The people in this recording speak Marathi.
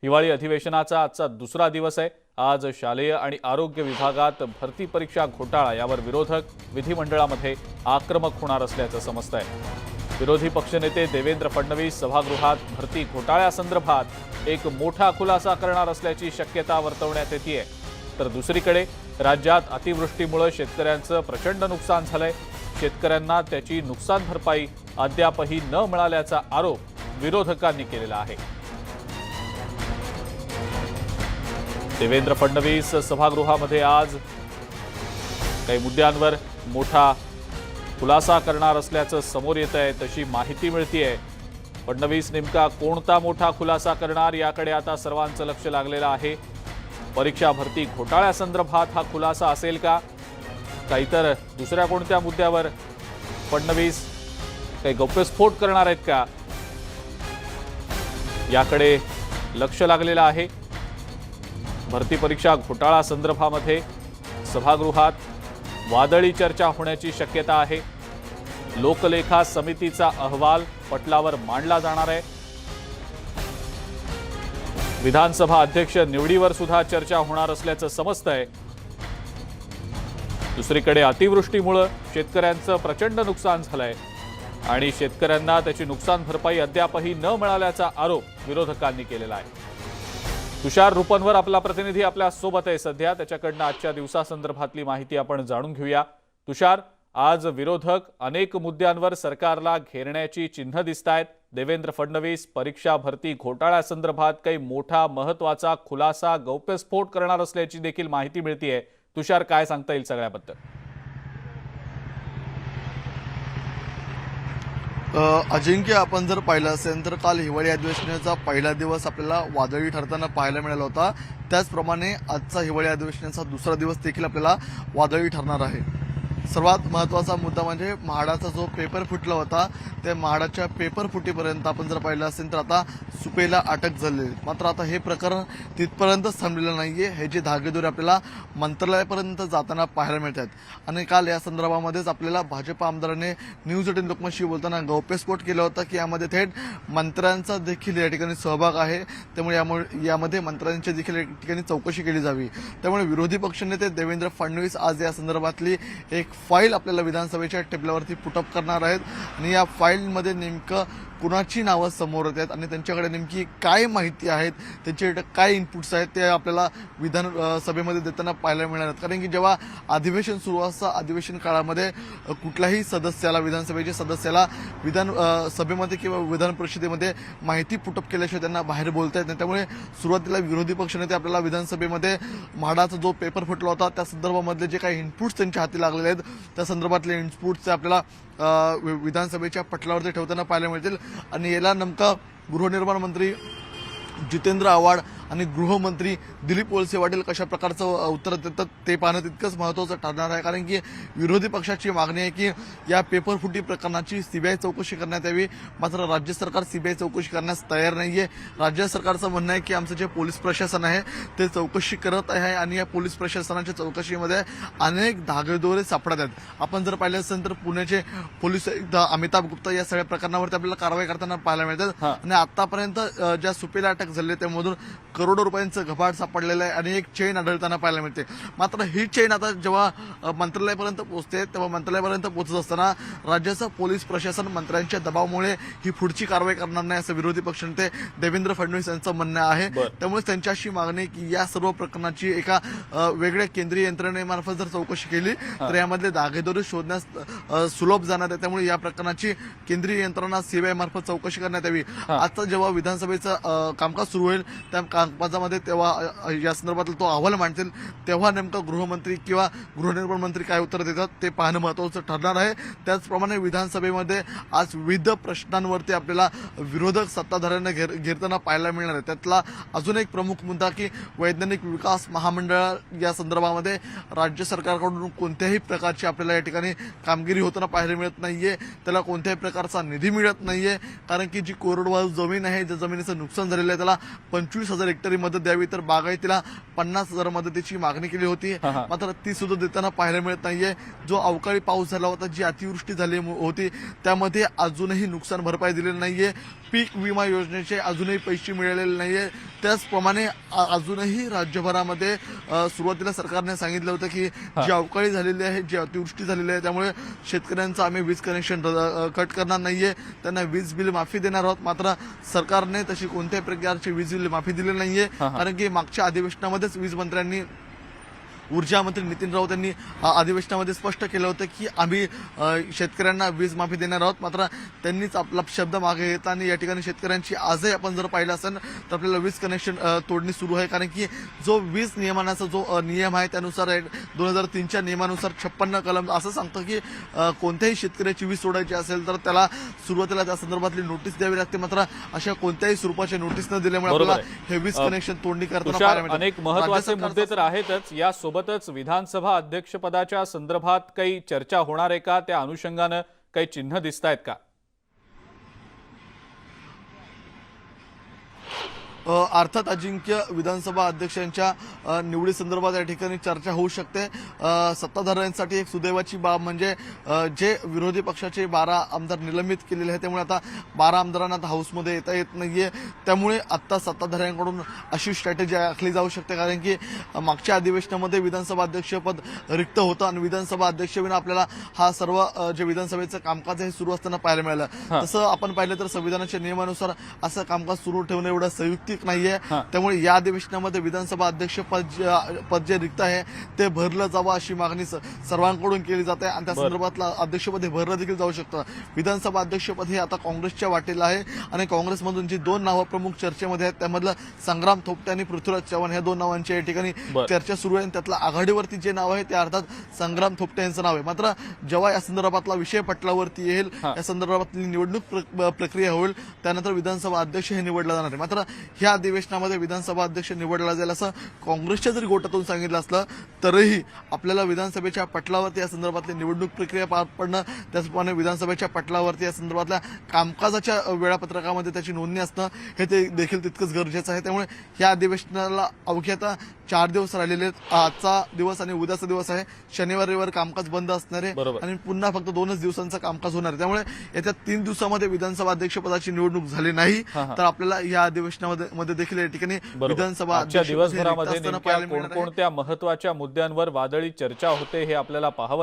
हिवाळी अधिवेशनाचा आजचा दुसरा दिवस आहे। आज शालेय आणि आरोग्य विभागात भरती परीक्षा घोटाळा यावर विरोधक विधिमंडळामध्ये आक्रमक होणार असल्याचं समजतंय। विरोधी पक्षनेते देवेंद्र फडणवीस सभागृहात भरती घोटाळ्यासंदर्भात एक मोठा खुलासा करणार असल्याची शक्यता वर्तवण्यात येतेय। तर दुसरीकडे राज्यात अतिवृष्टीमुळे शेतकऱ्यांचं प्रचंड नुकसान झालंय। शेतकऱ्यांना त्याची नुकसान भरपाई अद्यापही न मिळाल्याचा आरोप विरोधकांनी केलेला आहे। देवेंद्र फडणवीस सभागृहामध्ये आज काही मुद्द्यांवर मोठा खुलासा करणार असल्याचं समोर येत आहे, तशी माहिती मिळतेय। फडणवीस नेमका कोणता मोठा खुलासा करणार याकडे आता सर्वांचं लक्ष लागलेलं आहे। परीक्षा भरती घोटाळ्यासंदर्भात हा खुलासा असेल का, का इतर दुसऱ्या कोणत्या मुद्द्यावर फडणवीस काही गौप्यस्फोट करणार आहेत का, याकडे लक्ष लागलेलं आहे। भरती परीक्षा घोटाळा संदर्भामध्ये सभागृहात वादळी चर्चा होण्याची शक्यता आहे। लोकलेखा समितीचा अहवाल पटलावर मांडला जाणार आहे। विधानसभा अध्यक्ष निवडीवर सुद्धा चर्चा होणार असल्याचं समजतंय। दुसरीकडे अतिवृष्टीमुळे शेतकऱ्यांचं प्रचंड नुकसान झालंय आणि शेतकऱ्यांना त्याची नुकसान भरपाई अद्यापही न मिळाल्याचा आरोप विरोधकांनी केलेला आहे। तुषार रुपनवर आपला प्रतिनिधी आपल्या सोबत आहे सध्या, त्याच्याकडनं आजच्या दिवसासंदर्भातली माहिती आपण जाणून घेऊया। तुषार, आज विरोधक अनेक मुद्द्यांवर सरकारला घेरण्याची चिन्ह दिसतायत। देवेंद्र फडणवीस परीक्षा भरती घोटाळ्यासंदर्भात काही मोठा महत्त्वाचा खुलासा गौप्यस्फोट करणार असल्याची देखील माहिती मिळतेय। तुषार, काय सांगता येईल सगळ्याबद्दल? अजिंक्य, आपण जर पाहिलं असेल तर काल हिवाळी अधिवेशनाचा पहिला दिवस आपल्याला वादळी ठरताना पाहायला मिळाला होता। त्याचप्रमाणे आजचा हिवाळी अधिवेशनाचा दुसरा दिवस देखील आपल्याला वादळी ठरणार आहे। सर्वात महत्त्वाचा मुद्दा म्हणजे म्हाडाचा जो पेपर फुटला होता, त्या म्हाडाच्या पेपर फुटीपर्यंत आपण जर पाहिलं असेल तर आता सुपेला अटक झाली। मात्र आता हे प्रकरण तिथपर्यंतच थांबलेलं नाहीये। हे जे धागेदोरे आपल्याला मंत्रालयापर्यंत जाताना पाहायला मिळतात आणि काल या संदर्भामध्येच आपल्याला भाजप आमदारांनी न्यूज 18 लोकमतशी बोलताना गौप्यस्फोट केला होता की यामध्ये थेट मंत्र्यांचा देखील या ठिकाणी सहभाग आहे। त्यामुळे यामध्ये मंत्र्यांची देखील या ठिकाणी चौकशी केली जावी। त्यामुळे विरोधी पक्षनेते देवेंद्र फडणवीस आज या संदर्भातली एक फाईल आपल्याला विधानसभेच्या टेबलावरती पुटअप करणार आहेत आणि या फाईलमध्ये नेमकं कुणाची नावं समोर येत आहेत आणि त्यांच्याकडे नेमकी काय माहिती आहेत, त्यांच्याकडे काय इनपुट्स आहेत ते आपल्याला विधानसभेमध्ये देताना पाहायला मिळणार आहेत। कारण की जेव्हा अधिवेशन सुरू असतं, अधिवेशन काळामध्ये कुठल्याही सदस्याला, विधानसभेच्या सदस्याला विधानसभेमध्ये किंवा विधान परिषदेमध्ये माहिती पुटअप केल्याशिवाय त्यांना बाहेर बोलता येत नाही। त्यामुळे सुरुवातीला विरोधी पक्षनेते आपल्याला विधानसभेमध्ये म्हाडाचा जो पेपर फुटला होता त्या संदर्भामधले जे काही इनपुट्स त्यांच्या हाती लागलेले आहेत, त्या संदर्भातले इनपुट्स आपल्याला विधानसभेच्या पटलावरती ठेवताना पाहायला मिळतील आणि याला नेमका गृहनिर्माण मंत्री जितेंद्र आव्हाड आणि गृहमंत्री दिलीप वळसे पाटील कशा प्रकारचं उत्तर देतात ते पाहणं तितकंच महत्त्वाचं ठरणार आहे। कारण की विरोधी पक्षाची मागणी आहे की या पेपर फुटी प्रकरणाची सीबीआय चौकशी करण्यात यावी। मात्र राज्य सरकार सीबीआय चौकशी करण्यास तयार नाहीये। राज्य सरकारचं म्हणणं आहे की आमचं जे पोलीस प्रशासन आहे ते चौकशी करत आहे आणि या पोलीस प्रशासनाच्या चौकशीमध्ये अनेक धागेदोरे सापडत आहेत। आपण जर पाहिलं असेल तर पुण्याचे पोलीस आयुक्त अमिताभ गुप्ता या सगळ्या प्रकरणावरती आपल्याला कारवाई करताना पाहायला मिळतात आणि आतापर्यंत ज्या सुपेला अटक झाली त्यामधून करोडो रुपयांचं घबाड सापडलेलं आहे आणि एक चेन आढळताना पाहायला मिळते। मात्र ही चेन आता जेव्हा मंत्रालयापर्यंत पोहोचते तेव्हा मंत्रालयापर्यंत पोहोचत असताना राज्याचं पोलीस प्रशासन मंत्र्यांच्या दबावामुळे ही पुढची कारवाई करणार नाही असं विरोधी पक्षनेते देवेंद्र फडणवीस यांचं म्हणणं आहे। त्यामुळे त्यांची अशी मागणी की या सर्व प्रकरणाची एका वेगळ्या केंद्रीय यंत्रणेमार्फत जर चौकशी केली तर यामधले धागेदोरे शोधण्यास सुलभ जाणार आहे। त्यामुळे या प्रकरणाची केंद्रीय यंत्रणा सीबीआय मार्फत चौकशी करण्यात यावी। आता जेव्हा विधानसभेचं कामकाज सुरू होईल त्या कामकाजामध्ये तेव्हा या संदर्भात तो अहवाल मांडतील तेव्हा नेमका गृहमंत्री किंवा गृहनिर्माण मंत्री काय उत्तर देतात ते पाहणं महत्त्वाचं ठरणार आहे। त्याचप्रमाणे विधानसभेमध्ये आज विविध प्रश्नांवरती आपल्याला विरोधक सत्ताधाऱ्यांना घेरताना पाहायला मिळणार आहे। त्यातला अजून एक प्रमुख मुद्दा की वैज्ञानिक विकास महामंडळ या संदर्भामध्ये राज्य सरकारकडून कोणत्याही प्रकारची आपल्याला या ठिकाणी कामगिरी होताना पाहायला मिळत नाहीये। त्याला कोणत्याही प्रकारचा निधी मिळत नाहीये। कारण की जी कोरडवाहू जमीन आहे, ज्या जमिनीचं नुकसान झालेलं आहे त्याला 25,000 हेक्टरी मदत द्यावी तर बागायतीला 50,000 मदतीची मागणी केली होती। मात्र ती सुद्धा देताना पाहायला मिळत नाहीये। जो अवकाळी पाऊस झाला होता, जी अतिवृष्टी झाली होती त्यामध्ये अजूनही नुकसान भरपाई दिलेली नाहीये। पीक विमा योजनेचे अजूनही पैसे मिळालेले नाहीये. त्याचप्रमाणे अजूनही राज्यभरामध्ये सुरुवातीला सरकारने सांगितलं होतं की जी अवकाळी झालेली आहे, जी अतिवृष्टी झालेली आहे, त्यामुळे शेतकऱ्यांचं आम्ही वीज कनेक्शन कट करणार नाहीये, त्यांना वीज बिल माफी देणार आहोत. मात्र सरकारने तशी कोणत्याही प्रकारची वीज बिल माफी दिली नाहीये. कारण की मागच्या अधिवेशनामध्येच वीज मंत्र्यांनी, ऊर्जा मंत्री नितीन राऊत यांनी अधिवेशनामध्ये स्पष्ट केलं होतं की आम्ही शेतकऱ्यांना वीज माफी देणार आहोत. मात्र त्यांनीच आपला शब्द मागे घेतला आणि या ठिकाणी शेतकऱ्यांची आजही आपण जर पाहिलं असेल तर आपल्याला वीज कनेक्शन तोडणी सुरू आहे. कारण की जो वीज नियमनाचा जो नियम आहे त्यानुसार 2003च्या नियमानुसार 56 कलम असं सांगतं की कोणत्याही शेतकऱ्याची वीज सोडायची असेल तर त्याला सुरुवातीला त्या संदर्भातली नोटीस द्यावी लागते. मात्र अशा कोणत्याही स्वरूपाची नोटीस न दिल्यामुळे आपल्याला हे वीज कनेक्शन तोडणी करताना पाहायला मिळतं. अनेक महत्त्वाचे मुद्दे तर आहेतच. या सोबतच विधानसभा अध्यक्षपदाच्या संदर्भात काही चर्चा होणार आहे का? त्या अनुषंगानं काही चिन्ह दिसतायत का? अर्थात अजिंक्य विधानसभा अध्यक्षांच्या निवडी संदर्भात या ठिकाणी चर्चा होऊ शकते. सत्ताधाऱ्यांसाठी एक सुदैवाची बाब म्हणजे जे विरोधी पक्षाचे 12 आमदार निलंबित केलेले आहेत, त्यामुळे आता 12 आमदारांना आता हाऊसमध्ये येता येत नाहीये. त्यामुळे आता सत्ताधाऱ्यांकडून अशी स्ट्रॅटेजी आखली जाऊ शकते. कारण की मागच्या अधिवेशनामध्ये विधानसभा अध्यक्षपद रिक्त होतं आणि विधानसभा अध्यक्षविना आपल्याला हा सर्व जे विधानसभेचं कामकाज आहे सुरू असताना पाहायला मिळालं. तसं आपण पाहिलं तर संविधानाच्या नियमानुसार असं कामकाज सुरू ठेवणं एवढं संयुक्तिक नाहीये. त्यामुळे या अधिवेशनामध्ये विधानसभा अध्यक्ष पद जे रिक्त आहे ते भरलं जावं अशी मागणी सर्वांकडून केली जाते आणि त्या संदर्भातला अध्यक्षपद हे भरलं देखील जाऊ शकतं. विधानसभा अध्यक्षपद हे आता काँग्रेसच्या वाटेला आहे आणि काँग्रेसमधून जी 2 नावं प्रमुख चर्चेमध्ये आहेत त्यामधलं संग्राम थोपटे आणि पृथ्वीराज चव्हाण या 2 नावांची या ठिकाणी चर्चा सुरू आहे. त्यातला आघाडीवरती जे नाव आहे ते अर्थात संग्राम थोपटे यांचं नाव आहे. मात्र जेव्हा या संदर्भातला विषय पटलावरती येईल, या संदर्भातली निवडणूक प्रक्रिया होईल, त्यानंतर विधानसभा अध्यक्ष हे निवडला जाणार आहे. मात्र या अधिवेशनामध्ये विधानसभा अध्यक्ष निवडला जाईल असं काँग्रेसच्या जरी गोटातून सांगितलं असलं तरीही आपल्याला विधानसभेच्या पटलावरती या संदर्भातली निवडणूक प्रक्रिया पार पडणं, त्याचप्रमाणे विधानसभेच्या पटलावरती या संदर्भातल्या कामकाजाच्या वेळापत्रकामध्ये त्याची नोंदणी असणं हे ते देखील तितकंच गरजेचं आहे. त्यामुळे या अधिवेशनाला अवघे आता 4 दिवस राहिलेले आहेत. आजचा दिवस आणि उद्याचा दिवस आहे. शनिवार रविवार कामकाज बंद असणार आहे आणि पुन्हा फक्त 2च दिवसांचं कामकाज होणार आहे. त्यामुळे येत्या 3 दिवसामध्ये विधानसभा अध्यक्षपदाची निवडणूक झाली नाही तर आपल्याला या अधिवेशनामध्ये देखील या ठिकाणी विधानसभा दिवसभरामध्ये कोणकोणत्या महत्त्वाच्या मुद्द्यांवर वादळी चर्चा होते हे आपल्याला पाहावं